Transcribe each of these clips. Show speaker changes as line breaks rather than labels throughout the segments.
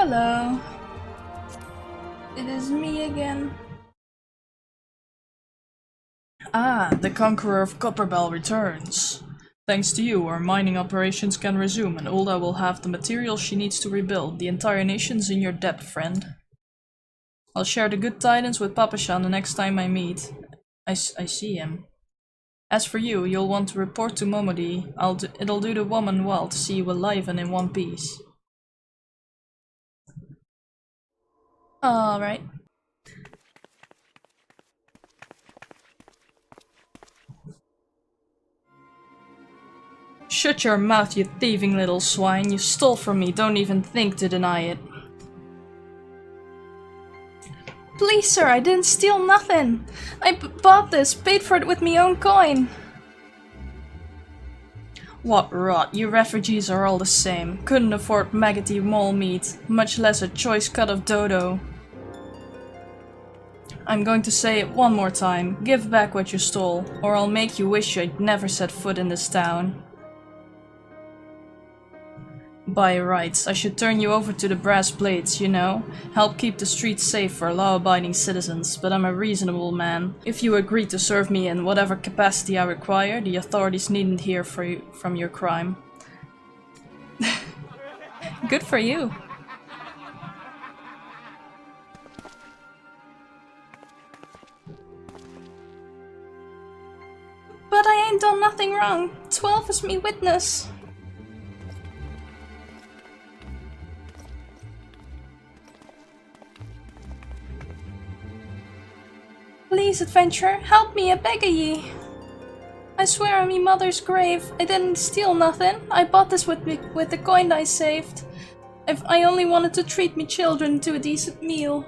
Hello. It is me again. Ah, the Conqueror of Copperbell returns. Thanks to you, our mining operations can resume, and Ulda will have the materials she needs to rebuild. The entire nation's in your debt, friend. I'll share the good tidings with Papashan the next time I meet. I see him. As for you, you'll want to report to Momodi. It'll do the woman well to see you alive and in one piece. Alright. Shut your mouth, you thieving little swine. You stole from me, don't even think to deny it. Please, sir, I didn't steal nothing. I bought this, paid for it with me own coin. What rot, you refugees are all the same. Couldn't afford maggoty mole meat, much less a choice cut of dodo. I'm going to say it one more time. Give back what you stole, or I'll make you wish you'd never set foot in this town. By rights, I should turn you over to the brass blades, you know? Help keep the streets safe for law-abiding citizens, but I'm a reasonable man. If you agree to serve me in whatever capacity I require, the authorities needn't hear from your crime. Good for you. But I ain't done nothing wrong. 12 is me witness. Please, adventurer, help me, I beg of ye. I swear on me mother's grave, I didn't steal nothing. I bought this with the coin I saved. I only wanted to treat me children to a decent meal.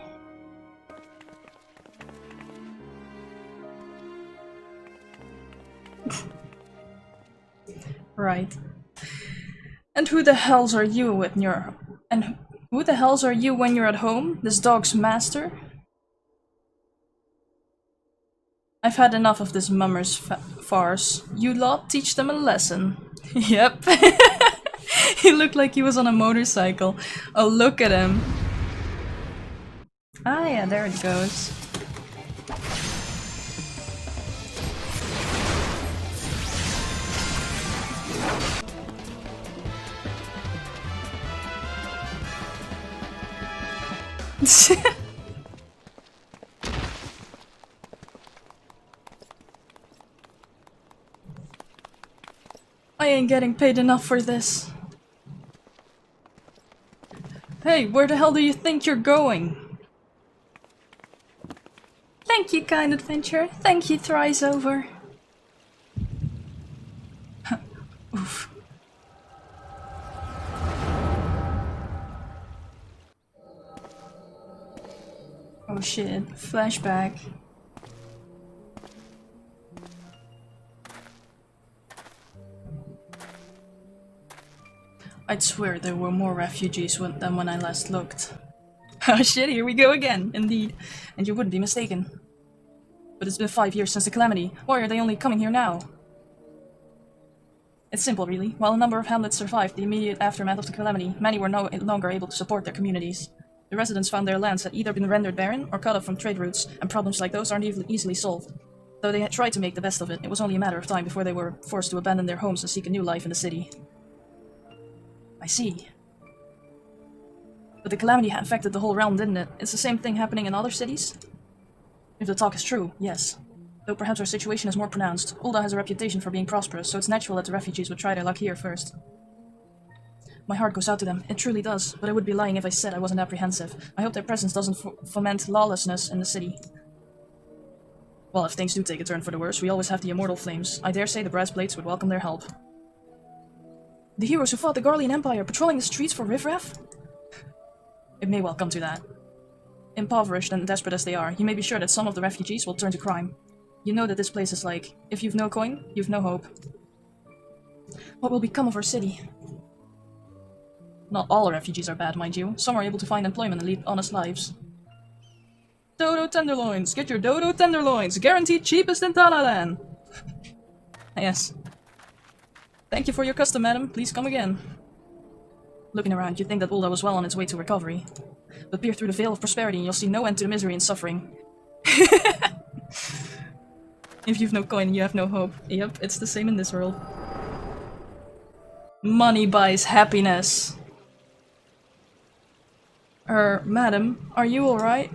Right. And who the hells are you when you're... And who the hells are you when you're at home? This dog's master? I've had enough of this mummer's farce. You lot teach them a lesson. Yep. He looked like he was on a motorcycle. Oh, look at him. Ah yeah, there it goes. I ain't getting paid enough for this. Hey, where the hell do you think you're going? Thank you, kind adventurer. Thank you thrice over. Oof. Oh shit, flashback. I'd swear there were more refugees than when I last looked. Oh shit, here we go again, indeed. And you wouldn't be mistaken. But it's been 5 years since the calamity. Why are they only coming here now? It's simple, really. While a number of hamlets survived the immediate aftermath of the calamity, many were no longer able to support their communities. The residents found their lands had either been rendered barren or cut off from trade routes, and problems like those aren't easily solved. Though they had tried to make the best of it, it was only a matter of time before they were forced to abandon their homes and seek a new life in the city. I see. But the calamity had affected the whole realm, didn't it? It's the same thing happening in other cities? If the talk is true, yes. Though perhaps our situation is more pronounced. Ulda has a reputation for being prosperous, so it's natural that the refugees would try their luck here first. My heart goes out to them, it truly does, but I would be lying if I said I wasn't apprehensive. I hope their presence doesn't foment lawlessness in the city. Well, if things do take a turn for the worse, we always have the immortal flames. I dare say the brass blades would welcome their help. The heroes who fought the Garlean Empire, patrolling the streets for riffraff? It may well come to that. Impoverished and desperate as they are, you may be sure that some of the refugees will turn to crime. You know that this place is like, if you've no coin, you've no hope. What will become of our city? Not all refugees are bad, mind you. Some are able to find employment and lead honest lives. Dodo tenderloins! Get your dodo tenderloins! Guaranteed cheapest in Talalan! Yes. Thank you for your custom, madam. Please come again. Looking around, you'd think that Ulda was well on its way to recovery. But peer through the veil of prosperity and you'll see no end to the misery and suffering. If you've no coin, you have no hope. Yep, it's the same in this world. Money buys happiness. Madam, are you alright?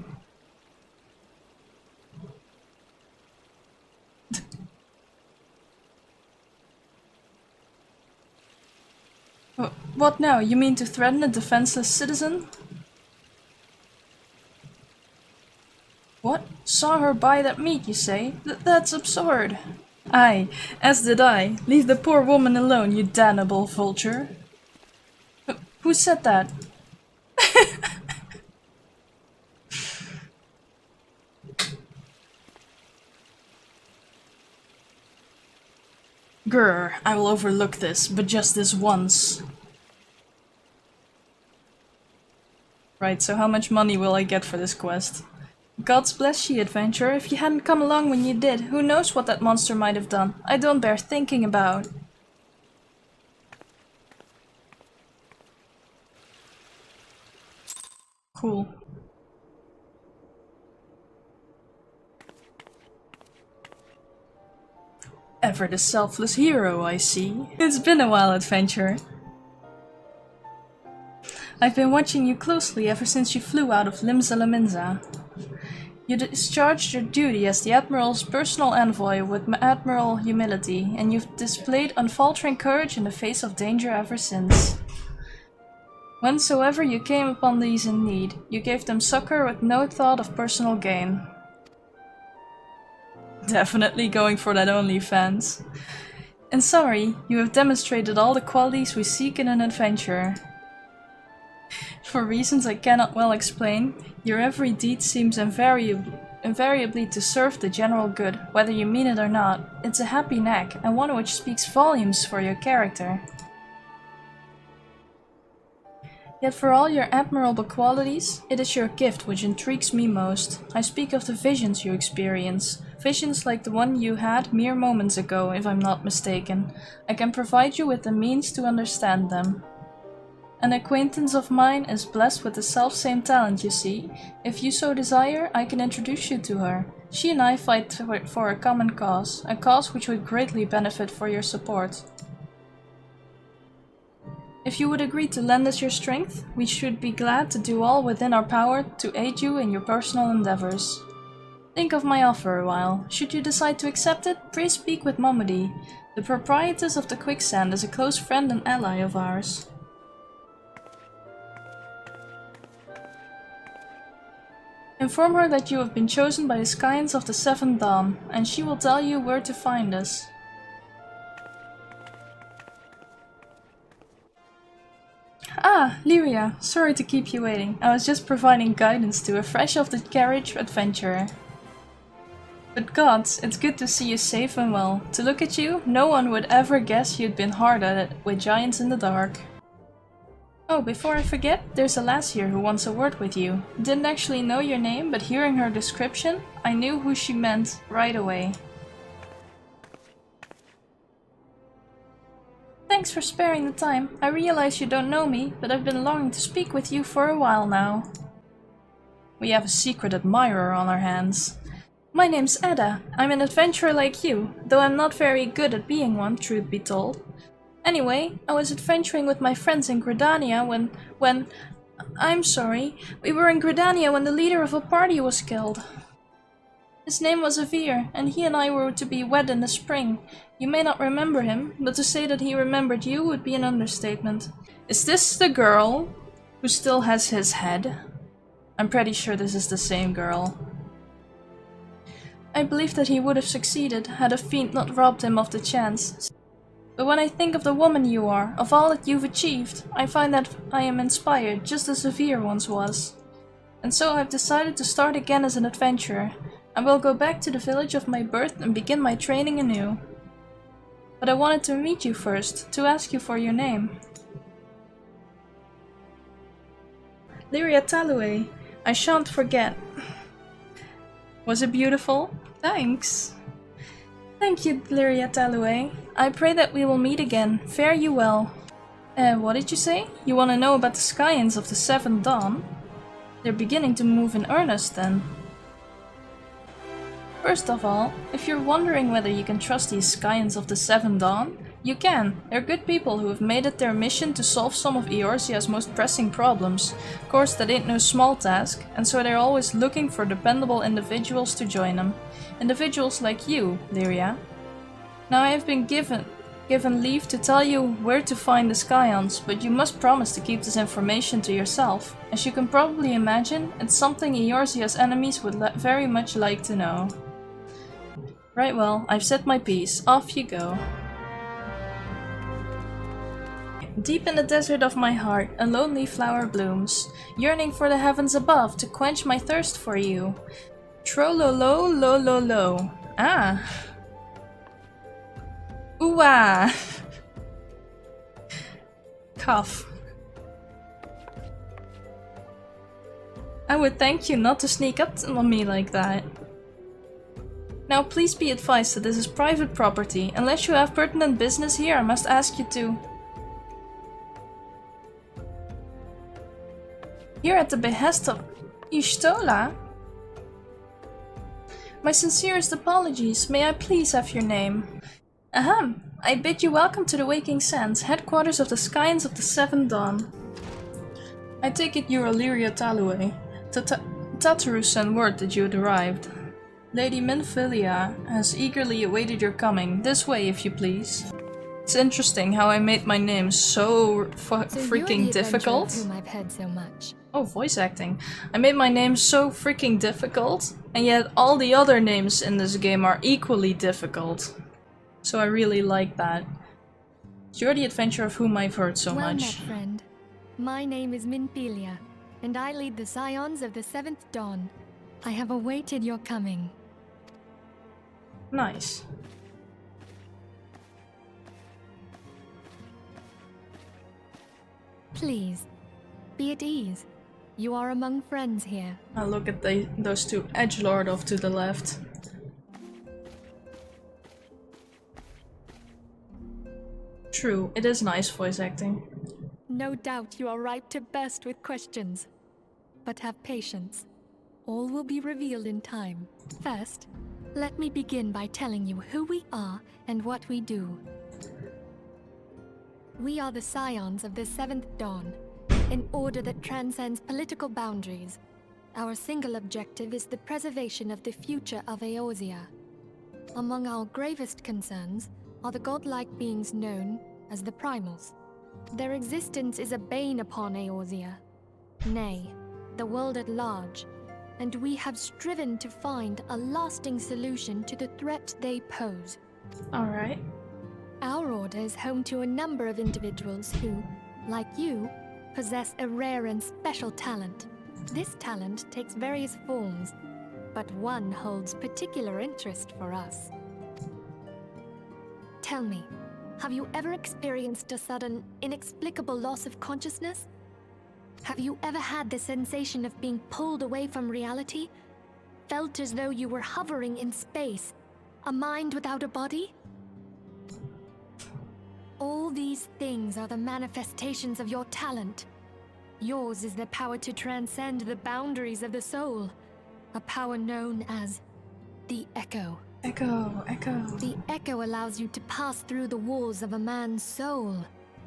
What now? You mean to threaten a defenseless citizen? What? Saw her buy that meat, you say? That's absurd. Aye, as did I. Leave the poor woman alone, you damnable vulture. Who said that? Grr, I will overlook this, but just this once. Right, so how much money will I get for this quest? God's bless ye, adventurer. If you hadn't come along when you did, who knows what that monster might have done. I don't bear thinking about. Cool. Ever the selfless hero, I see. It's been a while, adventurer. I've been watching you closely ever since you flew out of Limsa Laminza. You discharged your duty as the Admiral's personal envoy with admiral humility, and you've displayed unfaltering courage in the face of danger ever since. Whensoever you came upon these in need, you gave them succor with no thought of personal gain. Definitely going for that OnlyFans. In summary, you have demonstrated all the qualities we seek in an adventurer. For reasons I cannot well explain, your every deed seems invariably to serve the general good, whether you mean it or not. It's a happy knack, and one which speaks volumes for your character. Yet for all your admirable qualities, it is your gift which intrigues me most. I speak of the visions you experience. Visions like the one you had mere moments ago, if I'm not mistaken. I can provide you with the means to understand them. An acquaintance of mine is blessed with the selfsame talent, you see. If you so desire, I can introduce you to her. She and I fight for a common cause, a cause which would greatly benefit for your support. If you would agree to lend us your strength, we should be glad to do all within our power to aid you in your personal endeavors. Think of my offer a while. Should you decide to accept it, please speak with Momody. The proprietress of the Quicksand is a close friend and ally of ours. Inform her that you have been chosen by the Scions of the Seventh Dawn, and she will tell you where to find us. Ah, Lyria, sorry to keep you waiting. I was just providing guidance to a fresh-off-the-carriage adventurer. But gods, it's good to see you safe and well. To look at you, no one would ever guess you'd been hard at it with giants in the dark. Oh, before I forget, there's a lass here who wants a word with you. Didn't actually know your name, but hearing her description, I knew who she meant right away. Thanks for sparing the time. I realize you don't know me, but I've been longing to speak with you for a while now. We have a secret admirer on our hands. My name's Edda. I'm an adventurer like you, though I'm not very good at being one, truth be told. Anyway, I was adventuring with my friends in Gridania when... I'm sorry. We were in Gridania when the leader of a party was killed. His name was Avir, and he and I were to be wed in the spring. You may not remember him, but to say that he remembered you would be an understatement. Is this the girl who still has his head? I'm pretty sure this is the same girl. I believe that he would have succeeded had a fiend not robbed him of the chance. But when I think of the woman you are, of all that you've achieved, I find that I am inspired just as Avir once was. And so I've decided to start again as an adventurer. I will go back to the village of my birth and begin my training anew. But I wanted to meet you first, to ask you for your name. Lyria Talue, I shan't forget. Was it beautiful? Thanks. Thank you, Lyria Talue. I pray that we will meet again. Fare you well. What did you say? You want to know about the Scions of the Seventh Dawn? They're beginning to move in earnest then. First of all, if you're wondering whether you can trust these Scions of the Seventh Dawn, you can. They're good people who have made it their mission to solve some of Eorzea's most pressing problems. Of course, that ain't no small task, and so they're always looking for dependable individuals to join them. Individuals like you, Lyria. Now I have been given leave to tell you where to find the Scions, but you must promise to keep this information to yourself. As you can probably imagine, it's something Eorzea's enemies would very much like to know. Right, well, I've said my piece. Off you go. Deep in the desert of my heart, a lonely flower blooms, yearning for the heavens above to quench my thirst for you. Tro-lo-lo-lo-lo-lo. Ah. Ooh-ah! Cough. I would thank you not to sneak up on me like that. Now please be advised that this is private property. Unless you have pertinent business here, I must ask you to... Here at the behest of Y'shtola? My sincerest apologies. May I please have your name? Ahem. I bid you welcome to the Waking Sands, headquarters of the Scions of the Seventh Dawn. I take it you're Illyria Talue. Tatarus sent word that you had arrived. Lady Minfilia has eagerly awaited your coming. This way, if you please. It's interesting how I made my name so freaking difficult.
Whom I've heard so much.
Oh, voice acting. I made my name so freaking difficult, and yet all the other names in this game are equally difficult. So I really like that. You're the adventurer of whom I've heard so much.
Well met, friend. My name is Minfilia, and I lead the Scions of the Seventh Dawn. I have awaited your coming.
Nice.
Please, be at ease. You are among friends here.
Now look at those two edgelord off to the left. True, it is nice voice acting.
No doubt you are ripe to burst with questions. But have patience. All will be revealed in time. First, let me begin by telling you who we are and what we do. We are the Scions of the Seventh Dawn, an order that transcends political boundaries. Our single objective is the preservation of the future of Eorzea. Among our gravest concerns are the godlike beings known as the Primals. Their existence is a bane upon Eorzea, nay, the world at large, and we have striven to find a lasting solution to the threat they pose.
Alright.
Our order is home to a number of individuals who, like you, possess a rare and special talent. This talent takes various forms, but one holds particular interest for us. Tell me, have you ever experienced a sudden, inexplicable loss of consciousness? Have you ever had the sensation of being pulled away from reality? Felt as though you were hovering in space, a mind without a body? All these things are the manifestations of your talent. Yours is the power to transcend the boundaries of the soul, a power known as the Echo.
Echo.
The Echo allows you to pass through the walls of a man's soul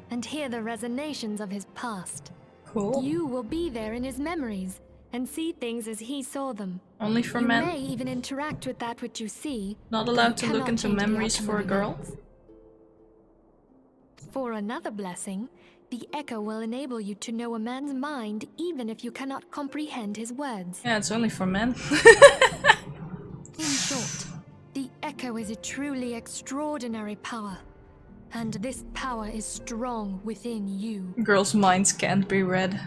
and hear the resonations of his past.
Cool.
You will be there in his memories and see things as he saw them.
Only for
you
men?
may even interact with that which you see.
Not
but
allowed
you
to look
cannot
into
change the
memories
outcome
for a
of
girl?
events. For another blessing, the Echo will enable you to know a man's mind even if you cannot comprehend his words.
Yeah, it's only for men.
In short, the Echo is a truly extraordinary power. And this power is strong within you.
Girls' minds can't be read.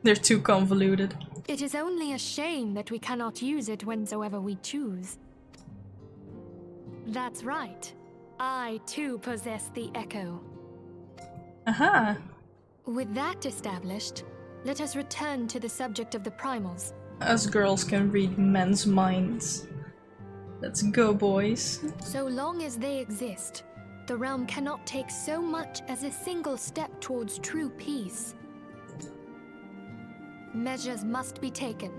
They're too convoluted.
It is only a shame that we cannot use it whensoever we choose. That's right. I too possess the Echo.
Aha!
With that established, let us return to the subject of the Primals.
Us girls can read men's minds. Let's go, boys.
So long as they exist, The realm cannot take so much as a single step towards true peace. Measures must be taken.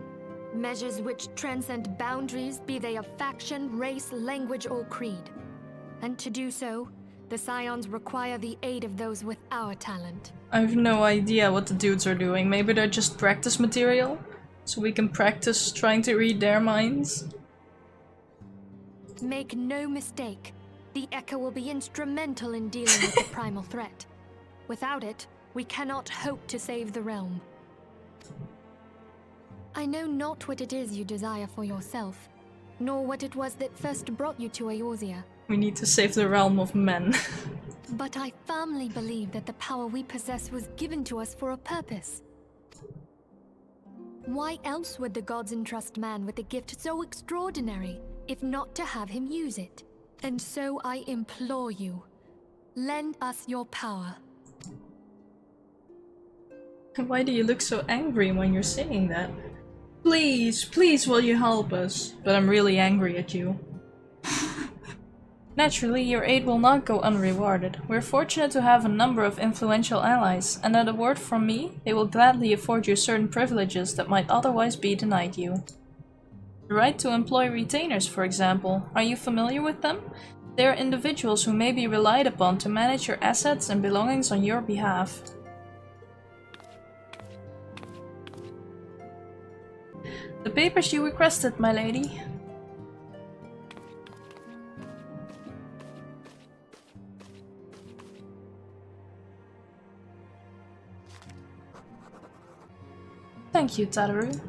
Measures which transcend boundaries, be they of faction, race, language, or creed. And to do so, the Scions require the aid of those with our talent.
I have no idea what the dudes are doing. Maybe they're just practice material? So we can practice trying to read their minds?
Make no mistake, the Echo will be instrumental in dealing with the primal threat. Without it, we cannot hope to save the realm. I know not what it is you desire for yourself, nor what it was that first brought you to Eorzea.
We need to save the realm of men.
But I firmly believe that the power we possess was given to us for a purpose. Why else would the gods entrust man with a gift so extraordinary, if not to have him use it? And so I implore you, lend us your power.
Why do you look so angry when you're saying that? Please, please will you help us? But I'm really angry at you. Naturally, your aid will not go unrewarded. We're fortunate to have a number of influential allies, and at a word from me, they will gladly afford you certain privileges that might otherwise be denied you. The right to employ retainers, for example. Are you familiar with them? They are individuals who may be relied upon to manage your assets and belongings on your behalf. The papers you requested, my lady. Thank you, Tadaru.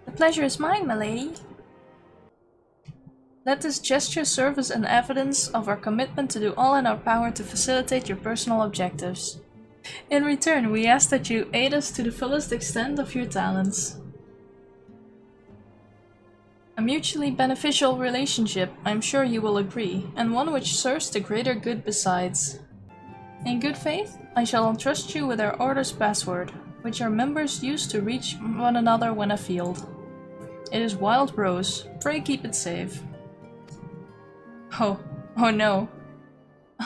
The pleasure is mine, my lady. Let this gesture serve as an evidence of our commitment to do all in our power to facilitate your personal objectives. In return, we ask that you aid us to the fullest extent of your talents. A mutually beneficial relationship, I'm sure you will agree, and one which serves the greater good besides. In good faith, I shall entrust you with our order's password, which our members use to reach one another when afield. It is Wild Rose. Pray keep it safe. Oh no.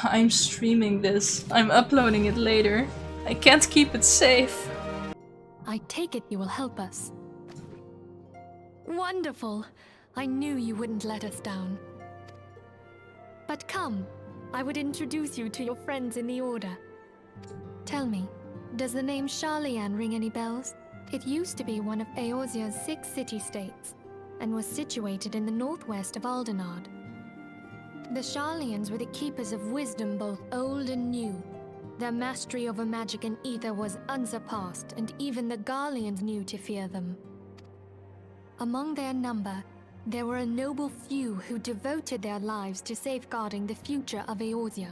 I'm streaming this. I'm uploading it later. I can't keep it safe.
I take it you will help us. Wonderful! I knew you wouldn't let us down. But come, I would introduce you to your friends in the Order. Tell me, does the name Sharlayan ring any bells? It used to be one of Eorzea's 6 city-states, and was situated in the northwest of Aldenard. The Sharlayans were the keepers of wisdom both old and new. Their mastery over magic and ether was unsurpassed, and even the Garleans knew to fear them. Among their number, there were a noble few who devoted their lives to safeguarding the future of Eorzea.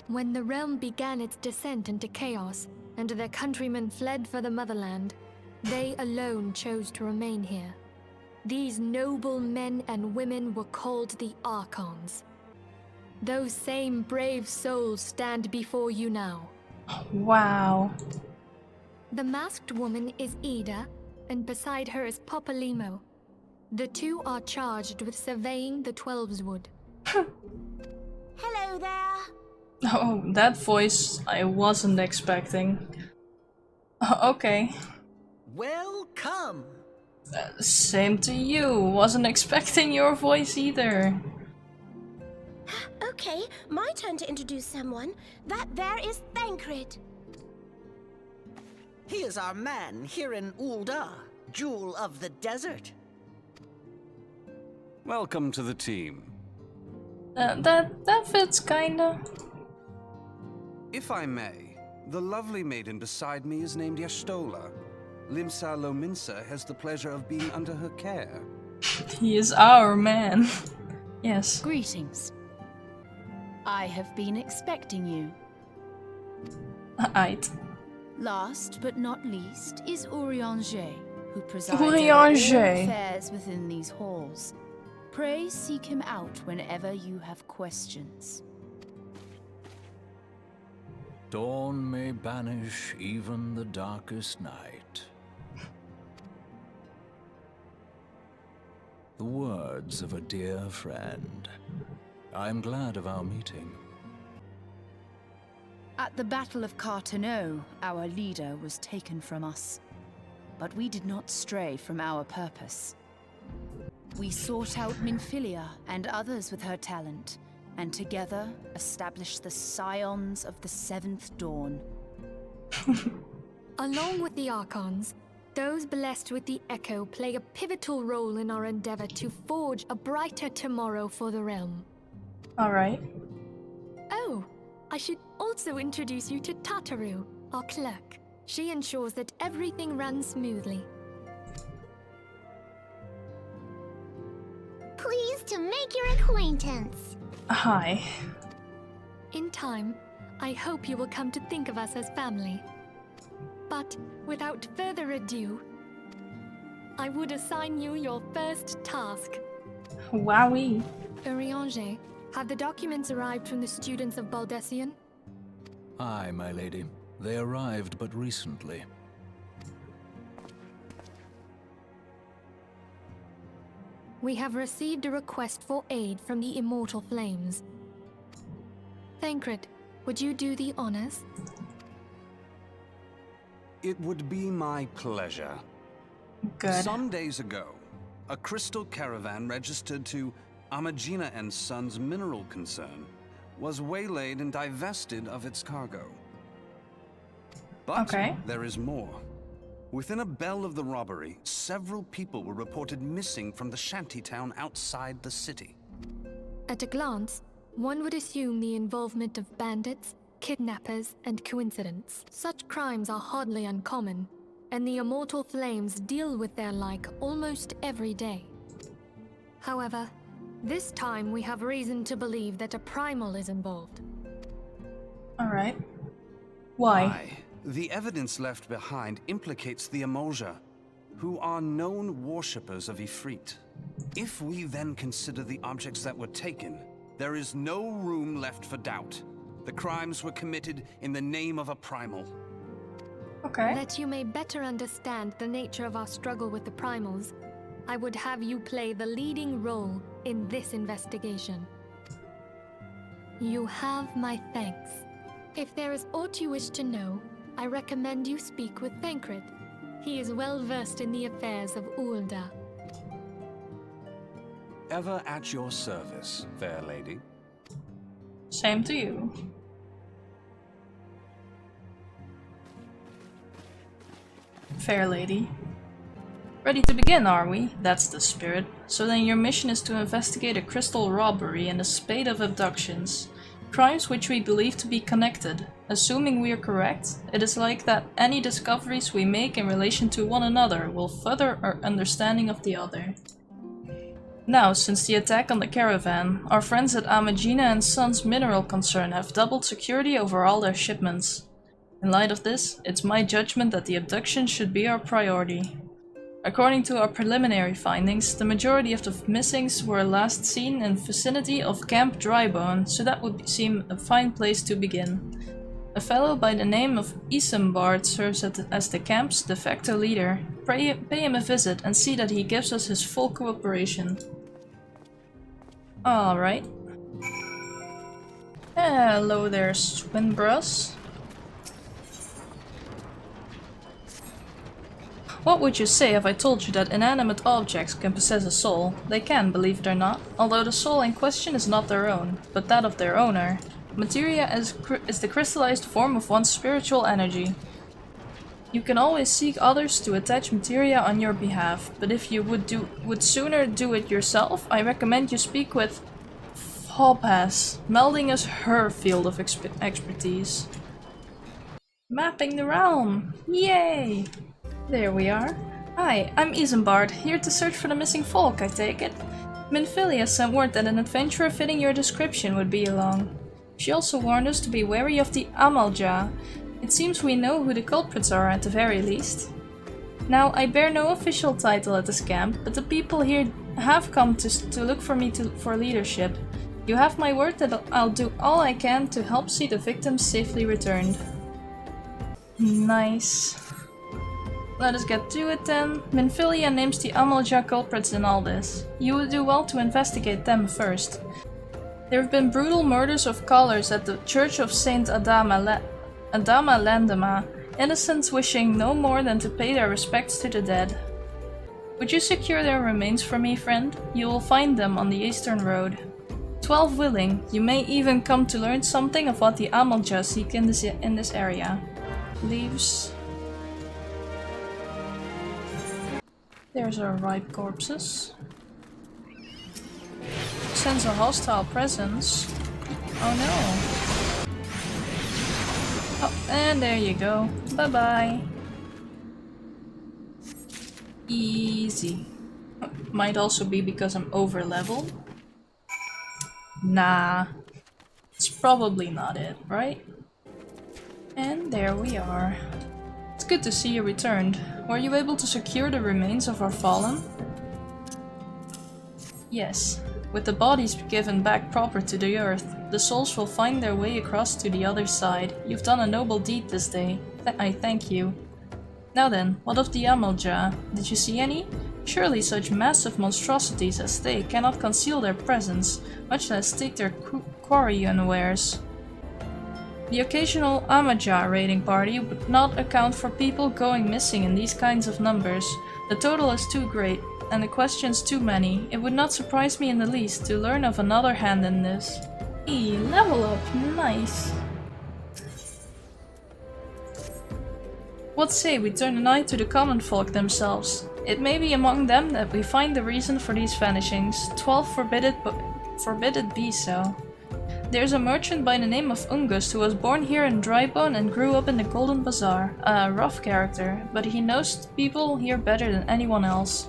When the realm began its descent into chaos, and their countrymen fled for the motherland, they alone chose to remain here. These noble men and women were called the Archons. Those same brave souls stand before you now.
Wow.
The masked woman is Ida, and beside her is Popalimo. The two are charged with surveying the Twelveswood.
Hello there.
Oh, that voice I wasn't expecting. Okay.
Welcome.
Same to you. Wasn't expecting your voice either.
Okay, my turn to introduce someone. That there is Thancred.
He is our man here in Ul'dah, Jewel of the Desert.
Welcome to the team.
That fits kinda.
If I may, the lovely maiden beside me is named Y'shtola. Limsa Lominsa has the pleasure of being under her care.
He is our man. Yes.
Greetings. I have been expecting you.
Aight.
Last but not least is Urianger, who presides
Urianger.
over all affairs within these halls. Pray seek him out whenever you have questions.
Dawn may banish even the darkest night. The words of a dear friend. I am glad of our meeting.
At the Battle of Carteneau, our leader was taken from us. But we did not stray from our purpose. We sought out Minfilia and others with her talent, and together established the Scions of the Seventh Dawn.
Along with the Archons, those blessed with the Echo play a pivotal role in our endeavor to forge a brighter tomorrow for the realm.
Alright.
Oh, I should also introduce you to Tataru, our clerk. She ensures that everything runs smoothly.
Pleased to make your acquaintance.
Hi.
In time, I hope you will come to think of us as family. But without further ado, I would assign you your first task.
Wowee.
Urianger, have the documents arrived from the students of Baldessian?
Aye, my lady. They arrived but recently.
We have received a request for aid from the Immortal Flames. Thancred, would you do the honors?
It would be my pleasure.
Good.
Some days ago, a crystal caravan registered to Amagina and Sons mineral concern was waylaid and divested of its cargo. But there is more. Within a bell of the robbery, several people were reported missing from the shantytown outside the city.
At a glance, one would assume the involvement of bandits, kidnappers, and coincidence. Such crimes are hardly uncommon, and the Immortal Flames deal with their like almost every day. However, this time we have reason to believe that a primal is involved.
Alright. Why?
Aye. The evidence left behind implicates the Emolja, who are known worshippers of Ifrit. If we then consider the objects that were taken, there is no room left for doubt. The crimes were committed in the name of a primal.
Okay.
That you may better understand the nature of our struggle with the primals, I would have you play the leading role in this investigation. You have my thanks. If there is aught you wish to know, I recommend you speak with Thancred. He is well versed in the affairs of Ulda.
Ever at your service, fair lady.
Same to you. Fair lady. Ready to begin, are we? That's the spirit. So then your mission is to investigate a crystal robbery and a spate of abductions. Crimes which we believe to be connected. Assuming we are correct, it is like that any discoveries we make in relation to one another will further our understanding of the other. Now, since the attack on the caravan, our friends at Amagina and Sons Mineral Concern have doubled security over all their shipments. In light of this, it's my judgment that the abduction should be our priority. According to our preliminary findings, the majority of the missings were last seen in vicinity of Camp Drybone, so that would seem a fine place to begin. A fellow by the name of Isambard serves as the camp's de facto leader. Pay him a visit and see that he gives us his full cooperation. Alright. Hello there, Swinbros. What would you say if I told you that inanimate objects can possess a soul? They can, believe it or not, although the soul in question is not their own, but that of their owner. Materia is the crystallized form of one's spiritual energy. You can always seek others to attach materia on your behalf, but if you would sooner do it yourself, I recommend you speak with Hopaz. Melding is her field of expertise. Mapping the realm! Yay! There we are. Hi, I'm Isambard, here to search for the missing folk, I take it. Minfilia sent word that an adventurer fitting your description would be along. She also warned us to be wary of the Amalja. It seems we know who the culprits are at the very least. Now, I bear no official title at this camp, but the people here have come to look for me for leadership. You have my word that I'll do all I can to help see the victims safely returned. Nice. Let us get to it then. Minfilia names the Amalja culprits in all this. You would do well to investigate them first. There have been brutal murders of scholars at the Church of Saint Adama Landama, innocents wishing no more than to pay their respects to the dead. Would you secure their remains for me, friend? You will find them on the Eastern Road. 12 willing, you may even come to learn something of what the Amalja seek in this area. Leaves. There's our ripe corpses. Sense a hostile presence. Oh no. Oh, and there you go. Bye-bye. Easy. Might also be because I'm over leveled. Nah. It's probably not it, right? And there we are. It's good to see you returned. Were you able to secure the remains of our fallen? Yes. With the bodies given back proper to the earth, the souls will find their way across to the other side. You've done a noble deed this day. I thank you. Now then, what of the Amalja? Did you see any? Surely such massive monstrosities as they cannot conceal their presence, much less take their quarry unawares. The occasional Amalja raiding party would not account for people going missing in these kinds of numbers. The total is too great, and the questions too many. It would not surprise me in the least to learn of another hand in this. Hey, level up, nice. What say we turn an eye to the common folk themselves? It may be among them that we find the reason for these vanishings. 12 forbid it be so. There's a merchant by the name of Ungust who was born here in Drybone and grew up in the Golden Bazaar. A rough character, but he knows people here better than anyone else.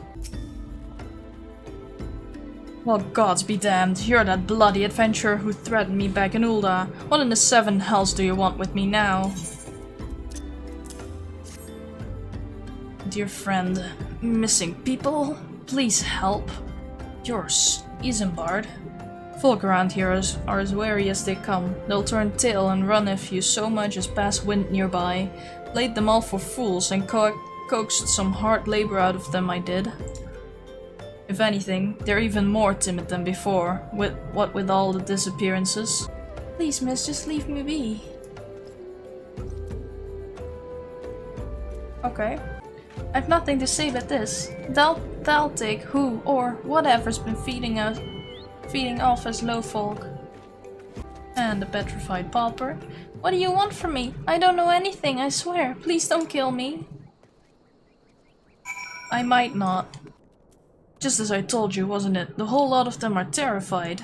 Well, gods be damned, you're that bloody adventurer who threatened me back in Ulda. What in the 7 hells do you want with me now? Dear friend, missing people? Please help. Yours, Isambard. Folk around here are as wary as they come. They'll turn tail and run if you so much as pass wind nearby. Played them all for fools and coaxed some hard labor out of them, I did. If anything, they're even more timid than before, with all the disappearances. Please, miss, just leave me be. Okay. I've nothing to say but this. They'll take who or whatever's been feeding off us low folk. And the petrified pauper. What do you want from me? I don't know anything, I swear. Please don't kill me. I might not. Just as I told you, wasn't it? The whole lot of them are terrified.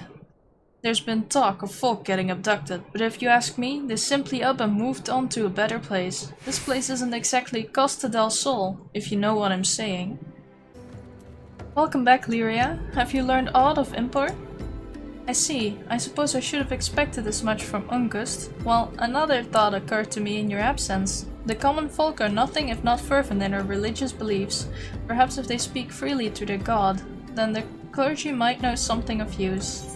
There's been talk of folk getting abducted, but if you ask me, they simply up and moved on to a better place. This place isn't exactly Costa del Sol, if you know what I'm saying. Welcome back, Lyria. Have you learned aught of import? I see. I suppose I should have expected as much from Ungust. Well, another thought occurred to me in your absence. The common folk are nothing if not fervent in their religious beliefs. Perhaps if they speak freely to their god, then the clergy might know something of use.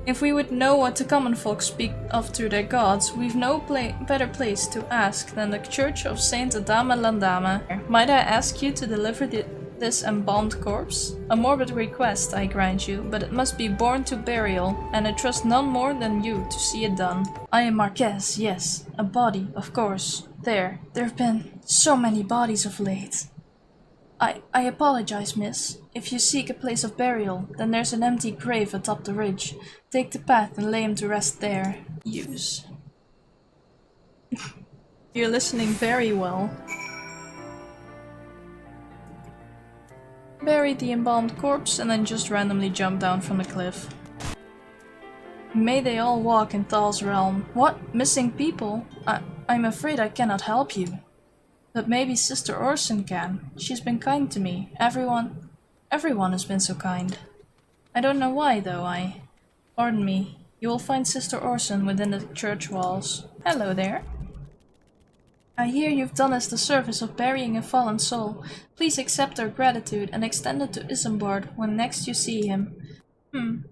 If we would know what the common folk speak of to their gods, we've no better place to ask than the Church of Saint Adama Landama. Might I ask you to deliver this embalmed corpse? A morbid request, I grant you, but it must be borne to burial, and I trust none more than you to see it done. I am Marquez, yes. A body, of course. There have been so many bodies of late. I apologize, miss. If you seek a place of burial, then there's an empty grave atop the ridge. Take the path and lay him to rest there. Use. You're listening very well. Buried the embalmed corpse and then just randomly jumped down from the cliff. May they all walk in Thal's realm. What? Missing people? I'm afraid I cannot help you. But maybe Sister Orson can. She's been kind to me. Everyone has been so kind. I don't know why, though. Pardon me. You will find Sister Orson within the church walls. Hello there. I hear you've done us the service of burying a fallen soul. Please accept our gratitude and extend it to Isambard when next you see him.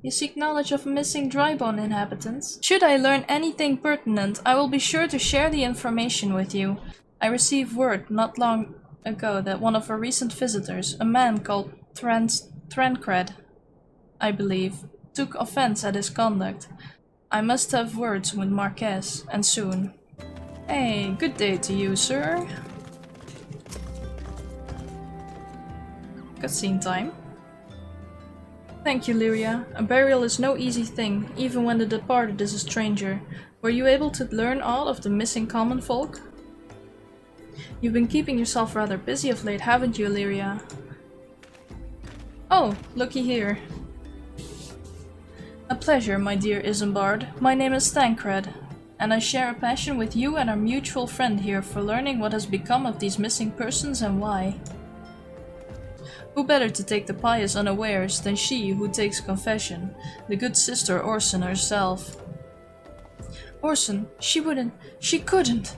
You seek knowledge of missing Drybone inhabitants? Should I learn anything pertinent, I will be sure to share the information with you. I received word not long ago that one of our recent visitors, a man called Trancred, I believe, took offense at his conduct. I must have words with Marquez, and soon. Hey, good day to you, sir. Cutscene time. Thank you, Lyria. A burial is no easy thing, even when the departed is a stranger. Were you able to learn all of the missing common folk? You've been keeping yourself rather busy of late, haven't you, Lyria? Oh, looky here. A pleasure, my dear Isambard. My name is Tancred, and I share a passion with you and our mutual friend here for learning what has become of these missing persons and why. Who better to take the pious unawares than she who takes confession, the good sister Orson herself. Orson, she couldn't!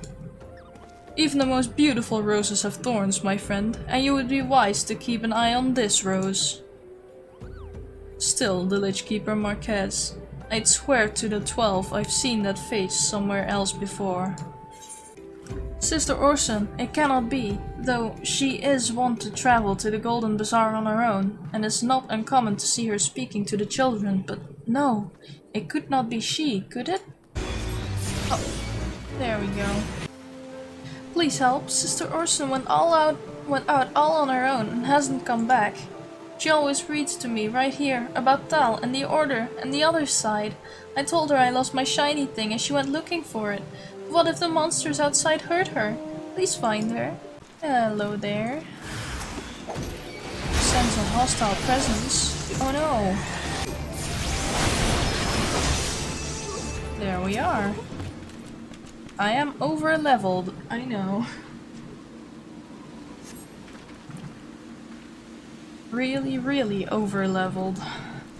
Even the most beautiful roses have thorns, my friend, and you would be wise to keep an eye on this rose. Still, the Lich Keeper Marquez, I'd swear to the 12 I've seen that face somewhere else before. Sister Orson, it cannot be, though she is wont to travel to the Golden Bazaar on her own, and it's not uncommon to see her speaking to the children, but no, it could not be she, could it? Oh, there we go. Please help, Sister Orson went out all on her own and hasn't come back. She always reads to me right here about Tal and the Order and the other side. I told her I lost my shiny thing and she went looking for it. What if the monsters outside hurt her? Please find her. Hello there. Sense a hostile presence. Oh no. There we are. I am over-leveled. I know. Really over-leveled.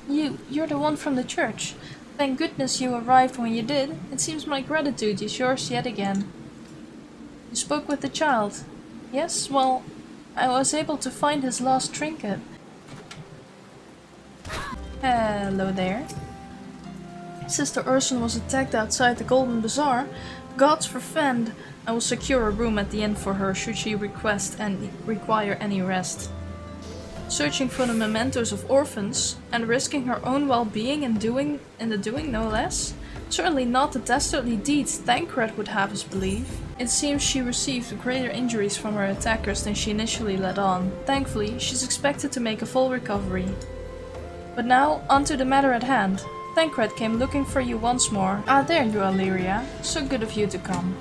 You're the one from the church. Thank goodness you arrived when you did. It seems my gratitude is yours yet again. You spoke with the child. Yes, well, I was able to find his lost trinket. Hello there. Sister Urson was attacked outside the Golden Bazaar. Gods forfend. I will secure a room at the inn for her should she request and require any rest. Searching for the mementos of orphans, and risking her own well-being in the doing no less? Certainly not the dastardly deeds Tancred would have us believe. It seems she received greater injuries from her attackers than she initially let on. Thankfully, she's expected to make a full recovery. But now, onto the matter at hand. Tancred came looking for you once more. Ah, there you are, Lyria. So good of you to come.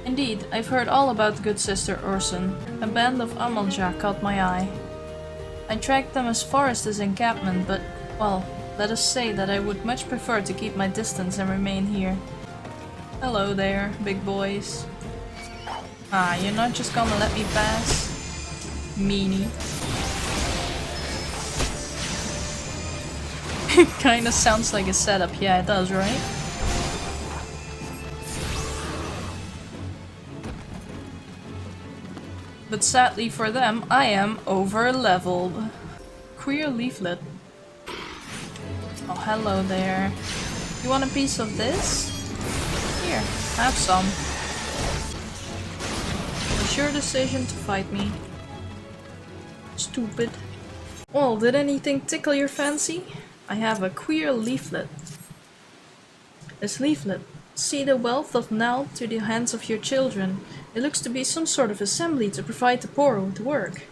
Indeed, I've heard all about good Sister Urson. A band of Amalja caught my eye. I tracked them as far as this encampment, but, well, let us say that I would much prefer to keep my distance and remain here. Hello there, big boys. Ah, you're not just gonna let me pass? Meanie. Kinda sounds like a setup, yeah it does, right? But sadly for them, I am over-leveled. Queer leaflet. Oh, hello there. You want a piece of this? Here, have some. It's your decision to fight me. Stupid. Well, did anything tickle your fancy? I have a queer leaflet. This leaflet. See the wealth of Nal to the hands of your children. It looks to be some sort of assembly to provide the poor with work.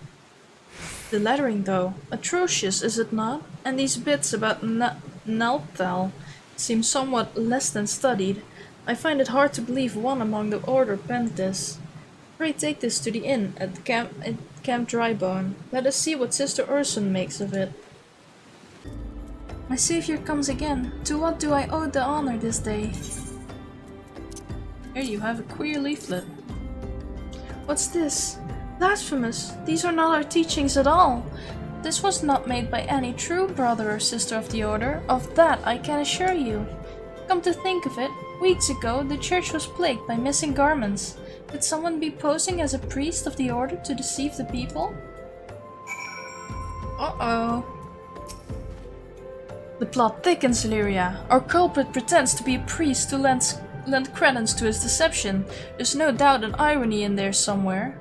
The lettering though, atrocious is it not? And these bits about Nalthal seem somewhat less than studied. I find it hard to believe one among the order penned this. Pray take this to the inn at Camp Drybone. Let us see what Sister Urson makes of it. My savior comes again. To what do I owe the honor this day? Here you have a queer leaflet. What's this? Blasphemous! These are not our teachings at all. This was not made by any true brother or sister of the order. Of that I can assure you. Come to think of it, weeks ago the church was plagued by missing garments. Could someone be posing as a priest of the order to deceive the people? Uh-oh. The plot thickens, Lyria. Our culprit pretends to be a priest to lend credence to his deception. There's no doubt an irony in there somewhere.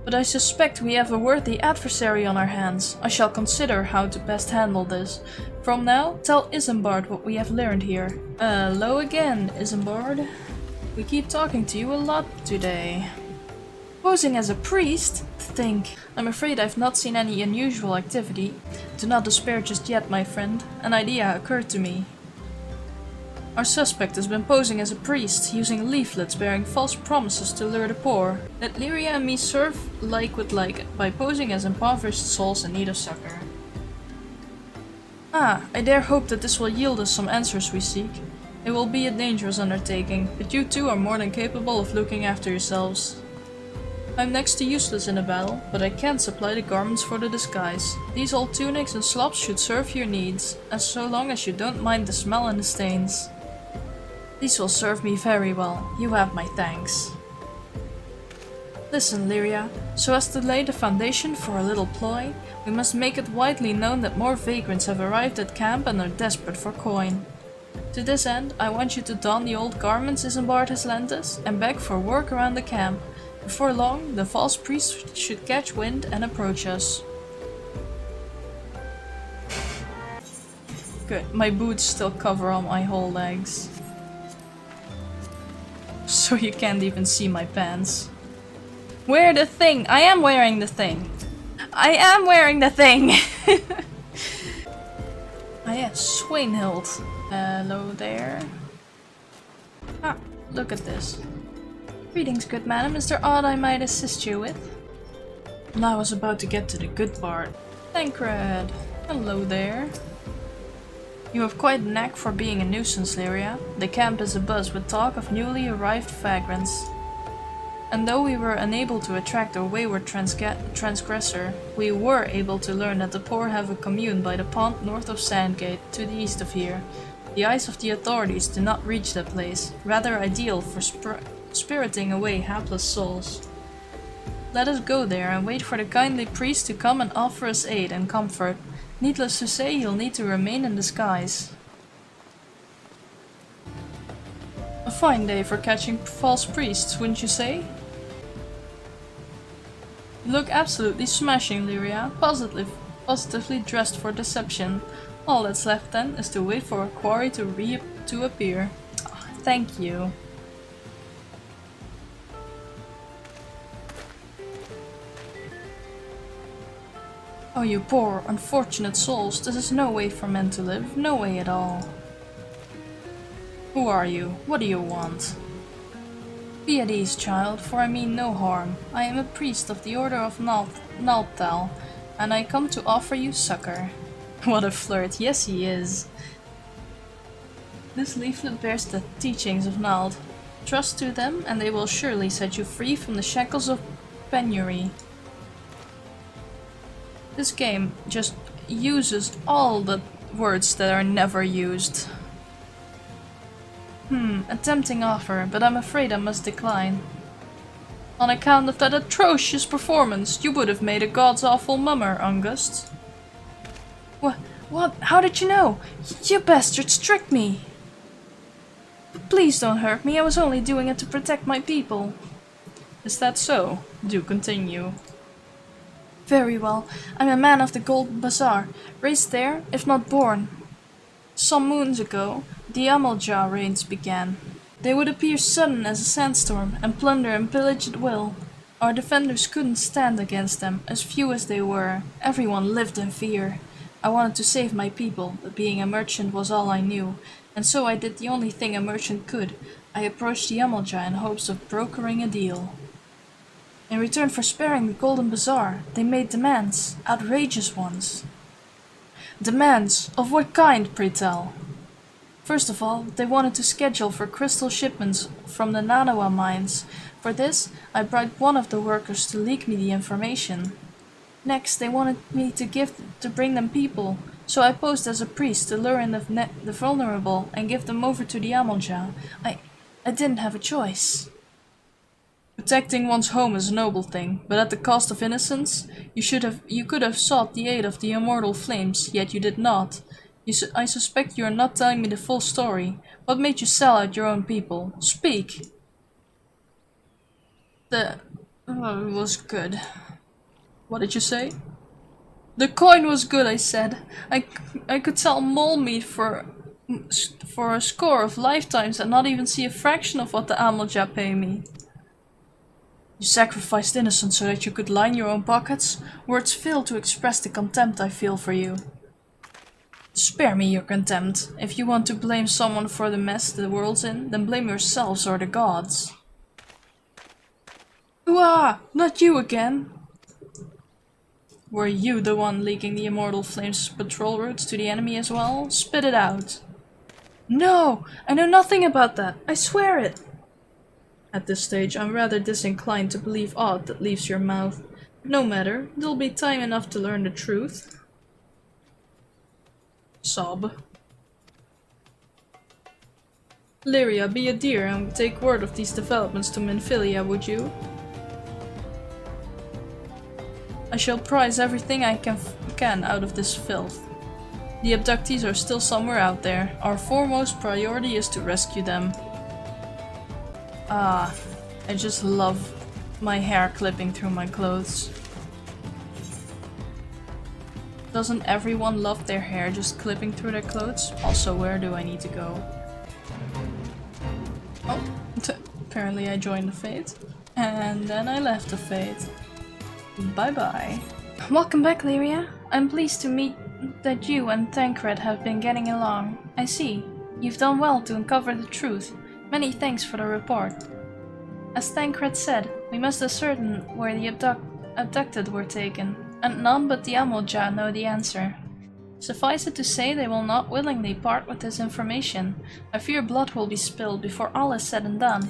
But I suspect we have a worthy adversary on our hands. I shall consider how to best handle this. From now, tell Isambard what we have learned here. Hello again, Isambard. We keep talking to you a lot today. Posing as a priest? Think. I'm afraid I've not seen any unusual activity. Do not despair just yet, my friend. An idea occurred to me. Our suspect has been posing as a priest, using leaflets bearing false promises to lure the poor. Let Lyria and me serve like with like by posing as impoverished souls in need of succor. Ah, I dare hope that this will yield us some answers we seek. It will be a dangerous undertaking, but you two are more than capable of looking after yourselves. I'm next to useless in a battle, but I can supply the garments for the disguise. These old tunics and slops should serve your needs, as so long as you don't mind the smell and the stains. These will serve me very well. You have my thanks. Listen, Lyria, so as to lay the foundation for a little ploy, we must make it widely known that more vagrants have arrived at camp and are desperate for coin. To this end, I want you to don the old garments Isambard has lent us and beg for work around the camp. Before long, the false priest should catch wind and approach us. Good, my boots still cover all my whole legs. So you can't even see my pants. Wear the thing! I am wearing the thing! I am wearing the thing! Ah yes, Swainhild. Hello there. Ah, look at this. Greetings, good madam. Is there aught I might assist you with? And I was about to get to the good part. Tancred. Hello there. You have quite a knack for being a nuisance, Lyria. The camp is abuzz with talk of newly arrived vagrants. And though we were unable to attract a wayward transgressor, we were able to learn that the poor have a commune by the pond north of Sandgate, to the east of here. The eyes of the authorities do not reach that place, rather ideal for spiriting away hapless souls. Let us go there and wait for the kindly priest to come and offer us aid and comfort. Needless to say, he'll need to remain in disguise. A fine day for catching false priests, wouldn't you say? You look absolutely smashing, Lyria. Positively dressed for deception. All that's left then is to wait for a quarry to appear. Oh, thank you. Oh, you poor, unfortunate souls, this is no way for men to live, no way at all. Who are you? What do you want? Be at ease, child, for I mean no harm. I am a priest of the Order of Nalthal, and I come to offer you succor. What a flirt, yes he is. This leaflet bears the teachings of Nald. Trust to them, and they will surely set you free from the shackles of penury. This game just uses all the words that are never used. A tempting offer, but I'm afraid I must decline. On account of that atrocious performance, you would have made a god's awful mummer, August. What? How did you know? You bastards tricked me! Please don't hurt me, I was only doing it to protect my people. Is that so? Do continue. Very well. I'm a man of the Golden Bazaar, raised there, if not born. Some moons ago, the Amalja raids began. They would appear sudden as a sandstorm, and plunder and pillage at will. Our defenders couldn't stand against them, as few as they were. Everyone lived in fear. I wanted to save my people, but being a merchant was all I knew, and so I did the only thing a merchant could. I approached the Amalja in hopes of brokering a deal. In return for sparing the Golden Bazaar, they made demands, outrageous ones. Demands? Of what kind, pray tell? First of all, they wanted to schedule for crystal shipments from the Nanawa mines. For this, I bribed one of the workers to leak me the information. Next, they wanted me to bring them people, so I posed as a priest to lure in the vulnerable and give them over to the Amalja. I didn't have a choice. Protecting one's home is a noble thing, but at the cost of innocence, you could have sought the aid of the immortal flames, yet you did not. I suspect you are not telling me the full story. What made you sell out your own people? Speak! It was good. What did you say? The coin was good, I said. I could sell mole meat for a score of lifetimes and not even see a fraction of what the Amelja pay me. You sacrificed innocence so that you could line your own pockets? Words fail to express the contempt I feel for you. Spare me your contempt. If you want to blame someone for the mess the world's in, then blame yourselves or the gods. Ooh-ah! Not you again! Were you the one leaking the Immortal Flames patrol routes to the enemy as well? Spit it out. No! I know nothing about that! I swear it! At this stage, I'm rather disinclined to believe aught that leaves your mouth. No matter, there'll be time enough to learn the truth. Sob. Lyria, be a dear and take word of these developments to Minfilia, would you? I shall prize everything I can out of this filth. The abductees are still somewhere out there. Our foremost priority is to rescue them. Ah, I just love my hair clipping through my clothes. Doesn't everyone love their hair just clipping through their clothes? Also, where do I need to go? Oh, apparently I joined the Fate. And then I left the Fate. Bye bye. Welcome back, Lyria. I'm pleased to meet that you and Tancred have been getting along. I see. You've done well to uncover the truth. Many thanks for the report. As Tancred said, we must ascertain where the abducted were taken, and none but the Amelja know the answer. Suffice it to say, they will not willingly part with this information. I fear blood will be spilled before all is said and done.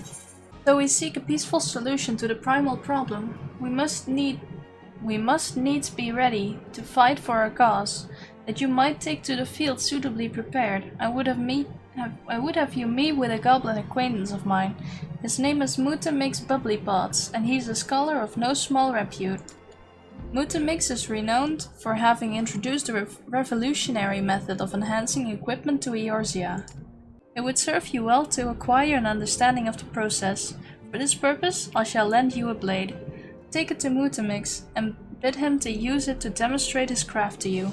Though we seek a peaceful solution to the primal problem, we must needs be ready to fight for our cause. That you might take to the field suitably prepared, I would have you meet with a goblin acquaintance of mine. His name is Mutamix Bubblypots, and he's a scholar of no small repute. Mutamix is renowned for having introduced a revolutionary method of enhancing equipment to Eorzea. It would serve you well to acquire an understanding of the process. For this purpose, I shall lend you a blade. Take it to Mutamix and bid him to use it to demonstrate his craft to you.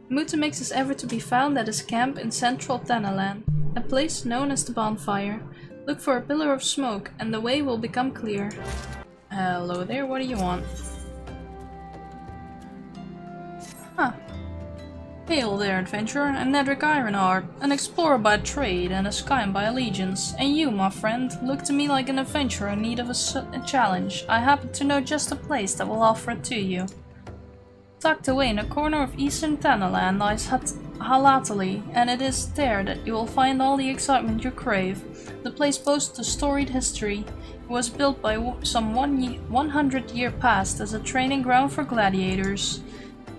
Mutamix is ever to be found at his camp in central Thanalan, a place known as the Bonfire. Look for a pillar of smoke and the way will become clear. Hello there, what do you want? Huh. Hail there, adventurer. I'm Nedrick Ironheart, an explorer by trade and a Skyrim by allegiance. And you, my friend, look to me like an adventurer in need of a challenge. I happen to know just a place that will offer it to you. Tucked away in a corner of eastern Thanalan lies Halatali, and it is there that you will find all the excitement you crave. The place boasts a storied history. It was built by some 100 years past as a training ground for gladiators.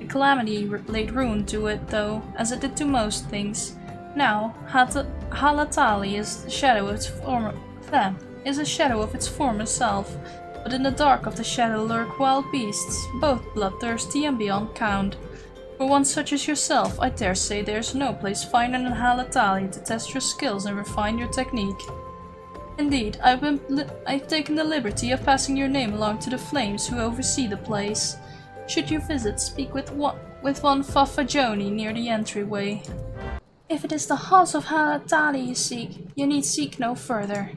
The calamity laid ruin to it, though, as it did to most things. Now, Halatali is a shadow of its former self, but in the dark of the shadow lurk wild beasts, both bloodthirsty and beyond count. For one such as yourself, I dare say there's no place finer than Halatali to test your skills and refine your technique. Indeed, I've taken the liberty of passing your name along to the Flames who oversee the place. Should you visit, speak with one Fafajoni near the entryway. If it is the house of Halatali you seek, you need seek no further.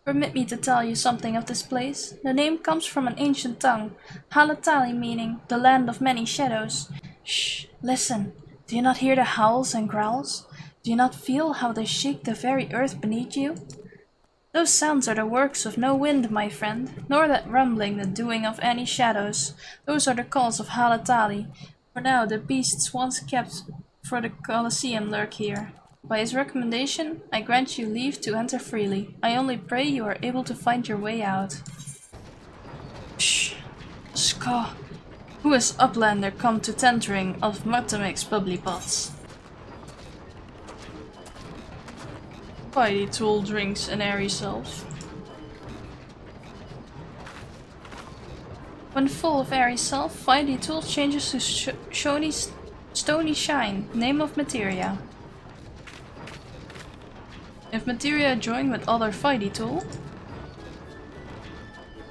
Permit me to tell you something of this place. The name comes from an ancient tongue, Halatali meaning the land of many shadows. Shh, listen. Do you not hear the howls and growls? Do you not feel how they shake the very earth beneath you? Those sounds are the works of no wind, my friend, nor that rumbling the doing of any shadows. Those are the calls of Halatali. For now the beasts once kept for the Colosseum lurk here. By his recommendation, I grant you leave to enter freely. I only pray you are able to find your way out. Shh! Ska! Who is Uplander come to tendering of Mutamix Bubblypots? Spidey Tool drinks an airy self. When full of airy self, Spidey Tool changes to Stony Shine, name of materia. If materia join with other Spidey Tool,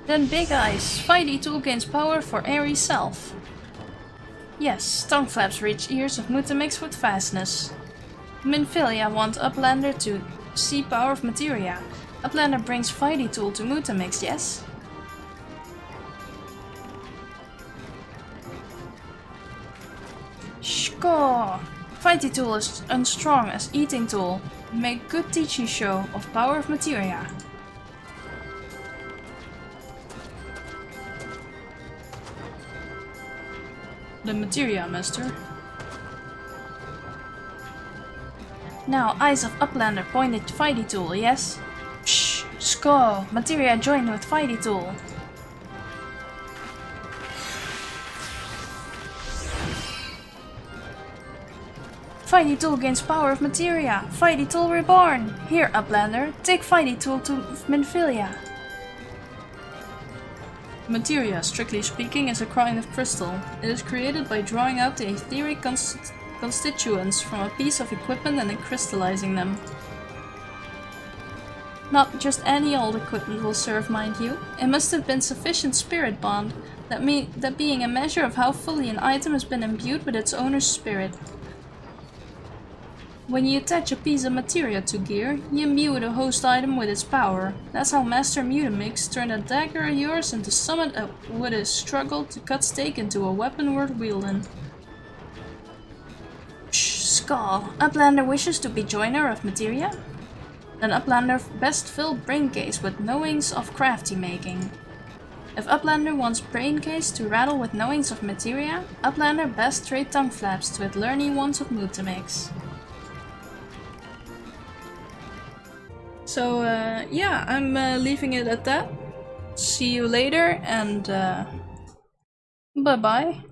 then Big Eyes, Spidey Tool gains power for airy self. Yes, tongue flaps reach ears of Mutamix with fastness. Minfilia want Uplander to see power of materia. Uplander brings Fighty Tool to Mutamix, yes? Shko! Fighty Tool is unstrong as Eating Tool. Make good teaching show of power of materia. The materia, master. Now, eyes of Uplander pointed to Fighty Tool, yes? Shh! Sko! Materia joined with Fighty Tool. Fighty Tool gains power of materia. Fighty Tool reborn. Here, Uplander, take Fighty Tool to Minfilia. Materia, strictly speaking, is a kind of crystal. It is created by drawing out the etheric constituents from a piece of equipment and then crystallizing them. Not just any old equipment will serve, mind you. It must have been sufficient spirit bond, that being a measure of how fully an item has been imbued with its owner's spirit. When you attach a piece of materia to gear, you imbue the host item with its power. That's how Master Mutamix turned a dagger of yours into summon with a struggle to cut stake into a weapon worth wielding. Shh, Skull. Uplander wishes to be joiner of materia? Then Uplander best fill braincase with knowings of crafty making. If Uplander wants braincase to rattle with knowings of materia, Uplander best trade tongue flaps to it learny ones of Mutamix. So yeah, I'm leaving it at that. See you later and bye bye.